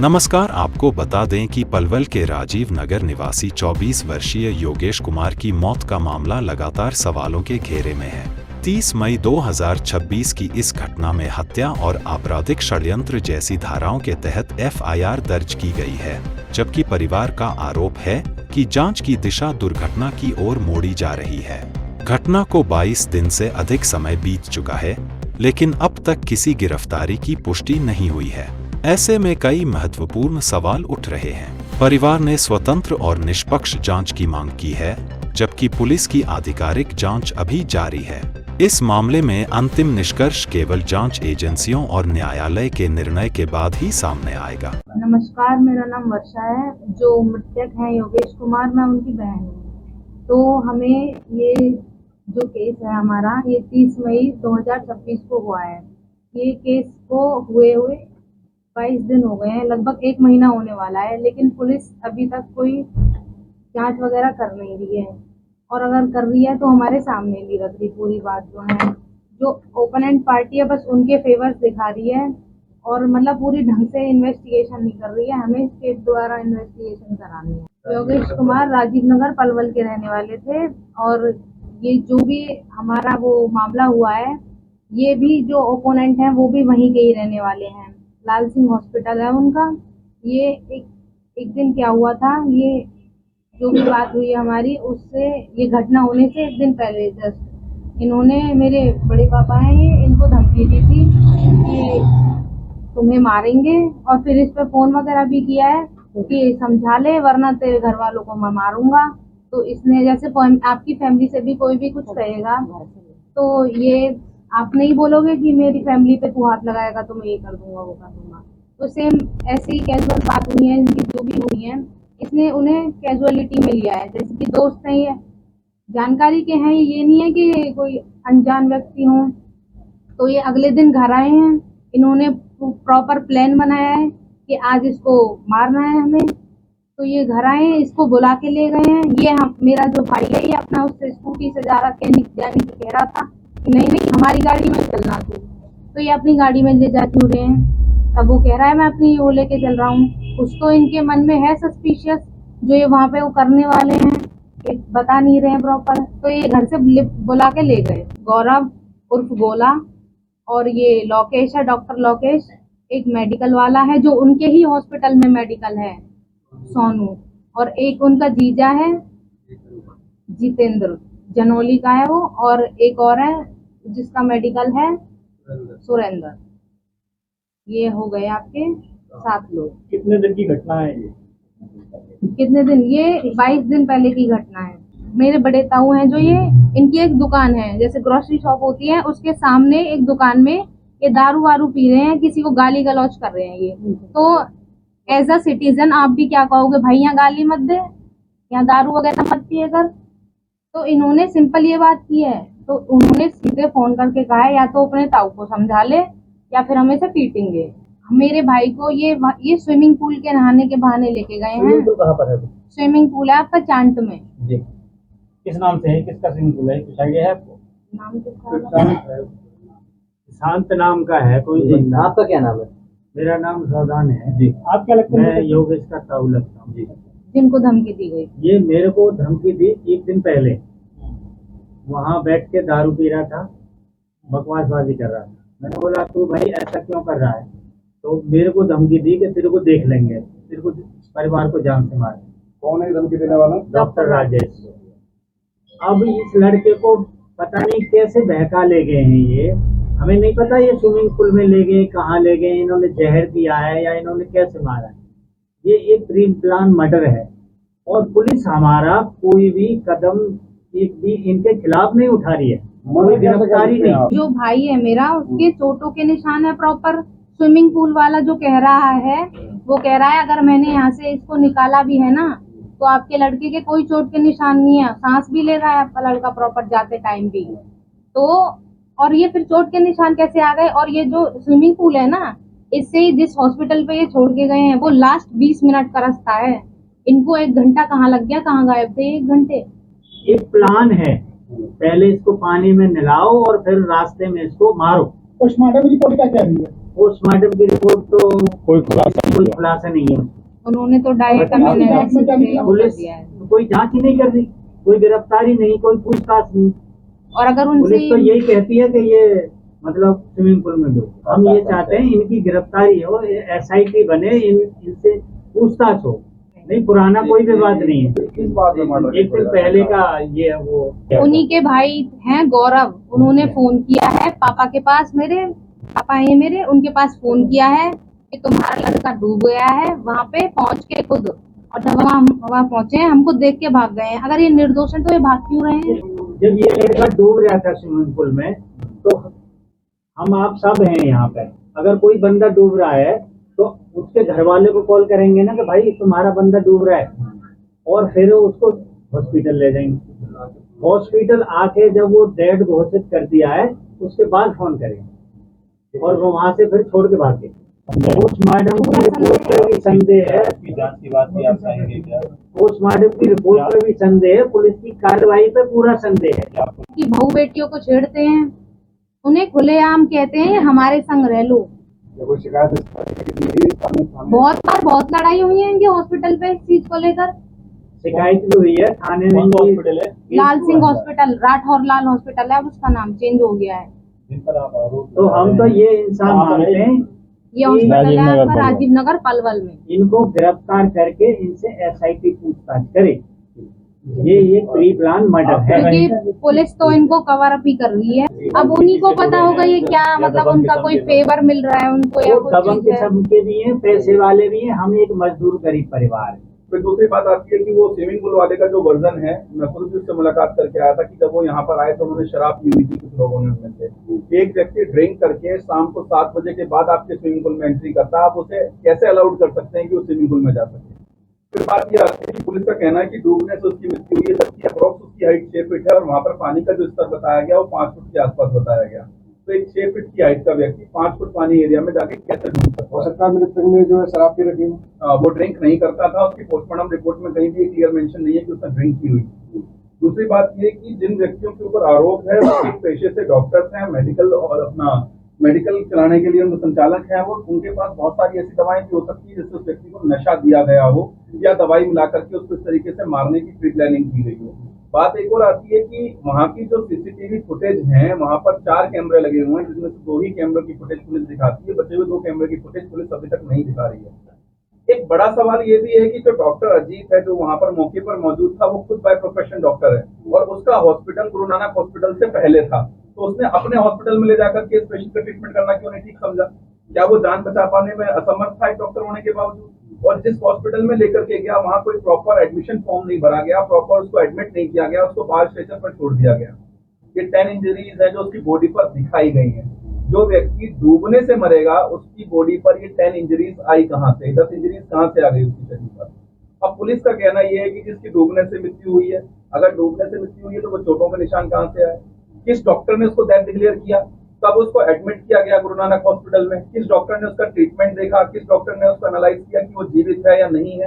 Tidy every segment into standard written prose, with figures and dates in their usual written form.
नमस्कार, आपको बता दें कि पलवल के राजीव नगर निवासी 24 वर्षीय योगेश कुमार की मौत का मामला लगातार सवालों के घेरे में है। 30 मई 2026 की इस घटना में हत्या और आपराधिक षड्यंत्र जैसी धाराओं के तहत एफआईआर दर्ज की गई है, जबकि परिवार का आरोप है कि जांच की दिशा दुर्घटना की ओर मोड़ी जा रही है। घटना को 22 दिन से अधिक समय बीत चुका है, लेकिन अब तक किसी गिरफ्तारी की पुष्टि नहीं हुई है। ऐसे में कई महत्वपूर्ण सवाल उठ रहे हैं। परिवार ने स्वतंत्र और निष्पक्ष जांच की मांग की है, जबकि पुलिस की आधिकारिक जांच अभी जारी है। इस मामले में अंतिम निष्कर्ष केवल जांच एजेंसियों और न्यायालय के निर्णय के बाद ही सामने आएगा। नमस्कार, मेरा नाम वर्षा है। जो मृतक हैं योगेश कुमार, मैं उनकी बहन हूँ। तो हमें ये जो केस है हमारा, ये 30 मई 2026 को हुआ है। ये केस को हुए 22 दिन हो गए हैं, लगभग 1 महीना होने वाला है, लेकिन पुलिस अभी तक कोई जांच वगैरह कर नहीं रही है, और अगर कर रही है तो हमारे सामने नहीं रख रही। पूरी बात जो है, जो ओपोनेंट पार्टी है बस उनके फेवर्स दिखा रही है, और मतलब पूरी ढंग से इन्वेस्टिगेशन नहीं कर रही है। हमें स्टेट द्वारा इन्वेस्टिगेशन करानी है। योगेश कुमार राजीव नगर पलवल के रहने वाले थे, और ये जो भी हमारा वो मामला हुआ है, ये भी जो ओपोनेंट हैं वो भी वहीं के ही रहने वाले हैं। लाल सिंह हॉस्पिटल है उनका। ये एक दिन क्या हुआ था, ये जो भी बात हुई हमारी, उससे ये घटना होने से 1 दिन पहले जस्ट इन्होंने, मेरे बड़े पापा हैं ये, इनको धमकी दी थी कि तुम्हें मारेंगे, और फिर इस पे फोन वगैरह भी किया है कि समझा ले वरना तेरे घर वालों को मैं मारूंगा। तो इसने, जैसे आपकी फैमिली से भी कोई भी कुछ कहेगा तो ये आप नहीं बोलोगे कि मेरी फैमिली पे तू हाथ लगाएगा तो मैं ये कर दूंगा वो कर दूंगा। तो सेम ऐसी कैजुअल बात हुई है इनकी, जो भी हुई है इसने उन्हें कैजुअलिटी में लिया है, जैसे कि दोस्त हैं, ये जानकारी के हैं, ये नहीं है कि कोई अनजान व्यक्ति हों। तो ये अगले दिन घर आए हैं, इन्होंने प्रॉपर प्लान बनाया है कि आज इसको मारना है हमें। तो ये घर आए हैं, इसको बुला के ले गए हैं। ये मेरा जो भाई है, ये अपना उससे स्कूटी से जा रहा कह रहा था कि नहीं नहीं हमारी गाड़ी में चलना तू, तो ये अपनी गाड़ी में ले जा क्यों रहे हैं। तब वो कह रहा है मैं अपनी वो लेके चल रहा हूँ। कुछ तो इनके मन में है सस्पिशियस, जो ये वहां पे वो करने वाले हैं, एक बता नहीं रहे हैं प्रॉपर। तो ये घर से बुला के ले गए। गौरव उर्फ गोला, और ये लोकेश है, डॉक्टर लोकेश, एक मेडिकल वाला है जो उनके ही हॉस्पिटल में मेडिकल है, सोनू, और एक उनका जीजा है जितेंद्र, जनोली का है वो, और एक और है जिसका मेडिकल है सुरेंद्र। ये हो गए आपके 7 लोग। कितने दिन की घटना है ये? कितने दिन? ये 22 दिन पहले की घटना है। मेरे बड़े ताऊ हैं जो, ये इनकी एक दुकान है, जैसे ग्रोसरी शॉप होती है उसके सामने एक दुकान में ये दारू वारू पी रहे हैं, किसी को गाली गलौज कर रहे हैं ये। तो एज अ सिटीजन आप भी क्या कहोगे, भाई यहाँ गाली मत दे, यहाँ दारू वगैरह मत पिए कर। तो इन्होंने सिंपल ये बात की है, तो उन्होंने सीधे फोन करके कहा है या तो अपने ताऊ को समझा ले या फिर हमें से पीटेंगे। मेरे भाई को ये स्विमिंग पूल के नहाने के बहाने लेके गए हैं। कहाँ पर है? स्विमिंग पूल है आपका चांट में जी। किस नाम से है, किसका स्विमिंग पूल है, कुछ आइडिया है आपको? नाम किसका? शांत नाम का है कोई? आपका क्या नाम है? मेरा नाम सौदान है जी। आप क्या लगता है? मैं योगेश का ताऊ लगता हूँ जी। जिनको धमकी दी गई, ये मेरे को धमकी दी 1 दिन पहले। वहाँ बैठ के दारू पी रहा था, बकवासबाजी कर रहा था। मैंने बोला तू भाई ऐसा क्यों कर रहा है? तो मेरे को धमकी दी कि तेरे को देख लेंगे, तेरे को परिवार को जान से मार। कौन है धमकी देने वाला? डॉक्टर राजेश। अब इस लड़के को पता नहीं कैसे बहका ले गए हैं ये, हमें नहीं पता ये स्विमिंग पूल में ले गए, कहाँ ले गए, इन्होंने जहर दिया है या इन्होंने कैसे मारा है। ये एक प्री प्लान मर्डर है, और पुलिस हमारा कोई भी कदम एक भी इनके खिलाफ नहीं उठा रही है, कोई गिरफ्तारी नहीं। जो भाई है मेरा, उसके चोटों के निशान है प्रॉपर। स्विमिंग पूल वाला जो कह रहा है, वो कह रहा है अगर मैंने यहाँ से इसको निकाला भी है ना, तो आपके लड़के के कोई चोट के निशान नहीं है, सांस भी ले रहा है आपका लड़का प्रॉपर जाते टाइम भी। तो और ये फिर चोट के निशान कैसे आ गए? और ये जो स्विमिंग पूल है ना, इससे ही जिस हॉस्पिटल पे ये छोड़ के गए हैं वो लास्ट 20 मिनट का रास्ता है। इनको 1 घंटा कहाँ लग गया, कहाँ गायब थे 1 घंटे? एक प्लान है, पहले इसको पानी में नहलाओ और फिर रास्ते में इसको मारो। पोस्टमार्टम रिपोर्ट क्या कह रही है? पोस्टमार्टम की रिपोर्ट तो कोई खुलासा नहीं है। उन्होंने तो डायरेक्ट पुलिस दिया है कोई जांच ही नहीं कर रही, कोई गिरफ्तारी नहीं, कोई पूछताछ नहीं। और अगर उनसे पुलिस तो यही कहती है कि ये मतलब स्विमिंग पूल में डूब। हम ये चाहते हैं इनकी गिरफ्तारी हो, SIT बने, इनसे पूछताछ हो। नहीं, पुराना कोई विवाद नहीं है। किस बात में मर्डर? एक दिन पहले का ये वो उन्हीं के भाई हैं गौरव, उन्होंने फोन किया है पापा के पास, मेरे पापा हैं मेरे, उनके पास फोन किया है कि तुम्हारा लड़का डूब गया है। वहाँ पे पहुँच के खुद, और जब वहाँ पहुँचे हैं हमको देख के भाग गए हैं। अगर ये निर्दोष है तो ये भाग क्यों रहे हैं? जब ये लड़का डूब रहा था स्विमिंग पूल में, तो हम आप सब हैं यहाँ पे। अगर कोई बंदा डूब रहा है तो उसके घर वाले को कॉल करेंगे ना कि भाई तुम्हारा बंदा डूब रहा है, और फिर उसको हॉस्पिटल ले जाएंगे। हॉस्पिटल आके जब वो डेड घोषित कर दिया है उसके बाद फोन करेंगे, और वो वहां से फिर छोड़ के भागे। पोस्टमार्टम की रिपोर्ट पर भी संदेह है, जांच की बात भी आप चाहेंगे क्या? पोस्टमार्टम की रिपोर्ट पर भी संदेह है, पुलिस की कार्रवाई पे पूरा संदेह है। कि बहू बेटियों को छेड़ते हैं, उन्हें खुलेआम कहते हैं हमारे संग रह लो। कोई शिकायत बहुत लड़ाई हुई है इनके हॉस्पिटल पे इस चीज को लेकर। शिकायत भी हुई है थाने में। हॉस्पिटल है लाल सिंह हॉस्पिटल, राठौर लाल हॉस्पिटल है, उसका नाम चेंज हो गया है। जिन पर आप आरोप तो हम तो ये इंसान मानते हैं, ये हॉस्पिटल है आपका राजीव नगर पलवल में। इनको गिरफ्तार करके इनसे SIT पूछताछ करे। ये एक प्री प्लान मर्डर है। क्योंकि पुलिस तो इनको कवर अप ही कर रही है। अब उन्हीं को पता होगा ये क्या, मतलब उनका कोई फेवर मिल रहा है उनको या कुछ दबंग चीज है। किस्म के भी हैं, पैसे वाले भी हैं, हम एक मजदूर गरीब परिवार है। फिर दूसरी बात आती है कि वो स्विमिंग पूल वाले का जो वर्जन है, मैं खुद भी उससे मुलाकात करके आया था कि जब वो यहाँ पर आए तो उन्होंने शराब पी हुई थी कुछ लोगों ने उनमें से। एक व्यक्ति ड्रिंक करके शाम को 7 बजे के बाद आपके स्विमिंग पूल में एंट्री करता है, आप उसे कैसे अलाउड कर सकते हैं कि वो स्विमिंग पूल में जा सके? फिर बात ये आती है कि पुलिस का कहना है कि डूबने से उसकी मृत्यु हुई है, जबकि अप्रॉक्स उसकी हाइट 6 फीट है और वहाँ पर पानी का जो स्तर बताया गया वो 5 फुट के आसपास बताया गया। तो एक 6 फीट की हाइट का व्यक्ति 5 फुट पानी एरिया में जाके कैसे डूब सकता है? हो सकता है मृतक ने जो है शराब पी रखी हो। वो ड्रिंक नहीं करता था, उसकी पोस्टमार्टम रिपोर्ट में कहीं भी क्लियर मेंशन नहीं है कि उसने ड्रिंक की हुई। दूसरी बात ये कि जिन व्यक्तियों के ऊपर आरोप है वो एक पेशे से डॉक्टर्स हैं, मेडिकल और अपना मेडिकल चलाने के लिए उनके संचालक हैं, वो उनके पास बहुत सारी ऐसी दवाएं भी हो सकती है जिससे उस व्यक्ति को नशा दिया गया हो या दवाई मिला करके उसको इस तरीके से मारने की प्री प्लानिंग की गई हो। बात एक और आती है कि वहाँ की जो CCTV फुटेज है, वहाँ पर 4 कैमरे लगे हुए हैं जिसमें से 2 ही कैमरे की फुटेज पुलिस दिखाती है, बचे हुए 2 कैमरे की फुटेज पुलिस अभी तक नहीं दिखा रही है। एक बड़ा सवाल ये भी है कि जो डॉक्टर अजीत है जो वहाँ पर मौके पर मौजूद था, वो खुद बाय प्रोफेशन डॉक्टर है और उसका हॉस्पिटल गुरु नानक हॉस्पिटल से पहले था, तो उसने अपने हॉस्पिटल में ले जाकर के इस पेशेंट का ट्रीटमेंट करना क्यों नहीं ठीक समझा? क्या वो जान बचा पाने में असमर्थ था एक डॉक्टर होने के बावजूद? और जिस हॉस्पिटल में लेकर के गया वहाँ कोई प्रॉपर एडमिशन फॉर्म नहीं भरा गया, प्रॉपर उसको एडमिट नहीं किया गया, उसको बाहर स्टेशन पर छोड़ दिया गया। ये 10 इंजरीज है जो उसकी बॉडी पर दिखाई गई है। जो व्यक्ति डूबने से मरेगा उसकी बॉडी पर ये 10 इंजरीज आई कहाँ से, 10 इंजरीज कहाँ से आ गई उसकी शरीर पर? अब पुलिस का कहना यह है कि जिसकी डूबने से मृत्यु हुई है, अगर डूबने से मृत्यु हुई है तो वो चोटों के निशान कहाँ से आए? किस डॉक्टर ने उसको डेथ डिक्लेयर किया? तब उसको एडमिट किया गया गुरु नानक हॉस्पिटल में? किस डॉक्टर ने उसका ट्रीटमेंट देखा? किस डॉक्टर ने उसको एनालाइज किया कि वो जीवित है या नहीं है?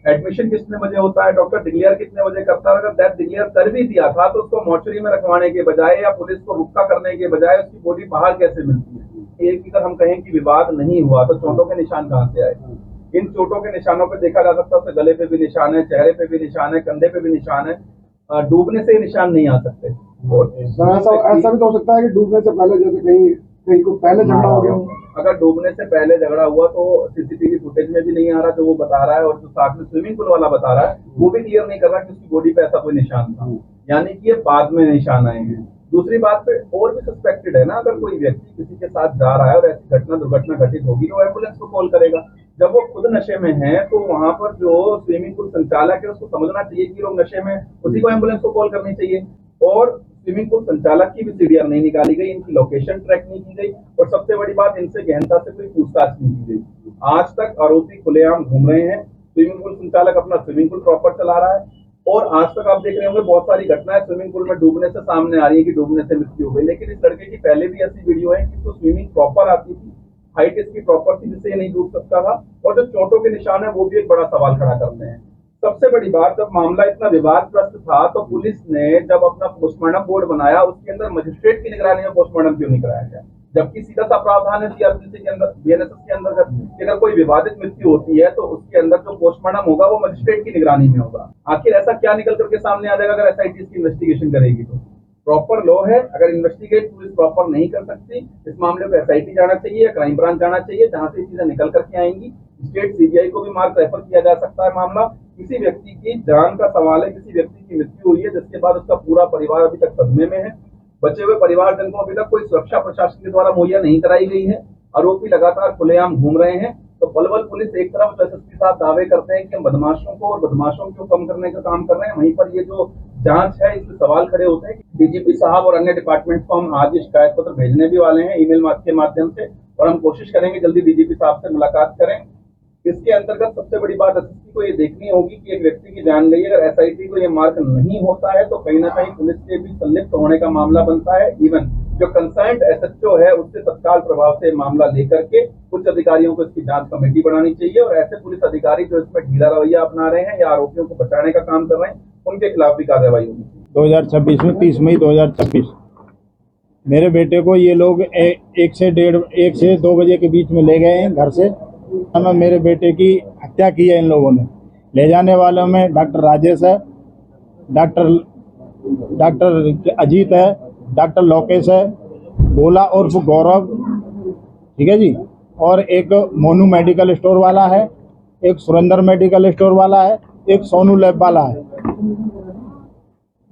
एडमिशन कितने बजे होता है? डॉक्टर डिक्लेयर कितने बजे करता है? अगर डेथ डिक्लेयर कर भी दिया था तो उसको मॉर्चरी में रखवाने के बजाय या पुलिस को रुका करने के बजाय उसकी बॉडी बाहर कैसे मिलती है? एक अगर हम कहें कि विवाद नहीं हुआ तो चोटों के निशान कहाँ से आए? इन चोटों के निशानों पे देखा जा सकता है, उसके गले पे भी निशान है, चेहरे पे भी निशान है, कंधे पे भी निशान है। डूबने से निशान नहीं आ सकते। ऐसा भी तो हो सकता है कि डूबने से पहले जैसे कहीं को पहले झगड़ा हो गया हो। अगर डूबने से पहले झगड़ा हुआ तो CCTV फुटेज में भी नहीं आ रहा जो वो बता रहा है, और जो साथ में स्विमिंग पूल वाला बता रहा है वो भी क्लियर नहीं कर रहा कि उसकी बॉडी पे ऐसा कोई निशान था, यानी कि ये बाद में निशान आए हैं। दूसरी बात पे और भी सस्पेक्टेड है ना, अगर कोई व्यक्ति किसी के साथ जा रहा है और ऐसी दुर्घटना घटित होगी तो एम्बुलेंस को कॉल करेगा। जब वो खुद नशे में है तो वहां पर जो स्विमिंग पूल संचालक है उसको समझना चाहिए कि लोग नशे में, उसी को एम्बुलेंस को कॉल करनी चाहिए। और स्विमिंग पूल संचालक की भी CDR नहीं निकाली गई, इनकी लोकेशन ट्रैक नहीं की गई, और सबसे बड़ी बात इनसे गहनता से कोई पूछताछ नहीं की गई। आज तक आरोपी खुलेआम घूम रहे हैं, स्विमिंग पूल संचालक अपना स्विमिंग पूल प्रॉपर चला रहा है, और आज तक आप देख रहे होंगे बहुत सारी घटनाएं स्विमिंग पूल में डूबने से सामने आ रही है कि डूबने से मृत्यु हो गई। लेकिन इस लड़के की पहले भी ऐसी वीडियो है कि तो स्विमिंग प्रॉपर आती थी, हाइट इसकी प्रॉपर थी जिससे ये नहीं डूब सकता था, और जो चोटों के निशान है वो भी एक बड़ा सवाल खड़ा करते हैं। सबसे बड़ी बात, जब मामला इतना विवादग्रस्त था तो पुलिस ने जब अपना पोस्टमार्टम बोर्ड बनाया उसके अंदर मजिस्ट्रेट की निगरानी में पोस्टमार्टम क्यों नहीं कराया गया? जबकि सीधा सा प्रावधान है सीआरपीसी के अंदर, बीएनएसएस के अंतर्गत कि अगर कोई विवादित मृत्यु होती है तो उसके अंदर जो पोस्टमार्टम होगा वो मजिस्ट्रेट की निगरानी में होगा। आखिर ऐसा क्या निकल करके सामने आ जाएगा अगर एसआईटी इसकी इन्वेस्टिगेशन करेगी तो? प्रॉपर लॉ है, अगर इन्वेस्टिगेट पुलिस प्रॉपर नहीं कर सकती, इस मामले को एसआईटी जाना चाहिए या क्राइम ब्रांच जाना चाहिए, जहां से चीजें निकल करके आएंगी। स्टेट सीबीआई को भी मार्क रेफर किया जा सकता है मामला। किसी व्यक्ति की जान का सवाल है, किसी व्यक्ति की मृत्यु हुई है जिसके बाद उसका पूरा परिवार अभी तक सदमे में है, बचे हुए परिवारजन को अभी तक कोई सुरक्षा प्रशासन के द्वारा मुहैया नहीं कराई गई है, आरोपी लगातार खुलेआम घूम रहे हैं। तो पलवल पुलिस एक तरफ तो एसएसपी साहब दावे करते हैं कि हम बदमाशों को और बदमाशों को कम करने का काम कर रहे हैं, वहीं पर ये जो जांच है इसमें सवाल खड़े होते हैं कि डीजीपी साहब और अन्य डिपार्टमेंट्स को हम आज शिकायत पत्र भेजने भी वाले हैं ईमेल के माध्यम से, और हम कोशिश करेंगे जल्दी डीजीपी साहब से मुलाकात करें। इसके अंतर्गत सबसे बड़ी बात एसएसपी को ये देखनी होगी कि एक व्यक्ति की जान गई, अगर एसआईटी को ये मार्क नहीं होता है तो कहीं ना कहीं पुलिस के भी संलिप्त होने का मामला बनता है। इवन जो कंसर्न्ड एसएचओ है उससे तत्काल प्रभाव से मामला लेकर के उच्च अधिकारियों को इसकी जांच कमेटी बनानी चाहिए, और ऐसे पुलिस अधिकारी जो इसमें ढीला रवैया अपना रहे हैं या आरोपियों को बचाने का काम कर रहे हैं उनके खिलाफ भी कार्रवाई होगी। 2026 में 30 मई 2026 मेरे बेटे को ये लोग 1 से 2 बजे के बीच में ले गए हैं घर से। मेरे बेटे की हत्या की है इन लोगों ने। ले जाने वालों में डॉक्टर राजेश है, डॉक्टर अजीत है, डॉक्टर लोकेश है, भोला उर्फ गौरव, ठीक है जी, और एक मोनू मेडिकल स्टोर वाला है, एक सुरेंद्र मेडिकल स्टोर वाला है, एक सोनू लैब वाला है।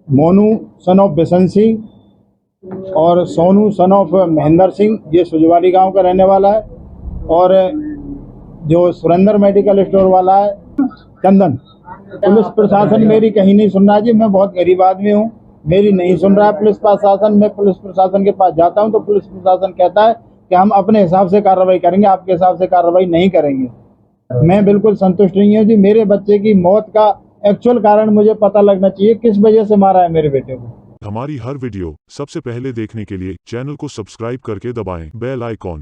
मोनू सन ऑफ बिशन सिंह और सोनू सन ऑफ महेंद्र सिंह, ये सुजवारी गांव का रहने वाला है, और जो सुरेंद्र मेडिकल स्टोर वाला है चंदन। पुलिस प्रशासन मेरी कहीं नहीं सुन रहा जी, मैं बहुत गरीब आदमी हूँ, मेरी नहीं सुन रहा है पुलिस प्रशासन। मैं पुलिस प्रशासन के पास जाता हूँ तो पुलिस प्रशासन कहता है कि हम अपने हिसाब से कार्रवाई करेंगे, आपके हिसाब से कार्रवाई नहीं करेंगे। मैं बिल्कुल संतुष्ट नहीं हूँ जी। मेरे बच्चे की मौत का एक्चुअल कारण मुझे पता लगना चाहिए, किस वजह से मारा है मेरे बेटे को। हमारी हर वीडियो सबसे पहले देखने के लिए चैनल को सब्सक्राइब करके दबाएं बेल आइकॉन।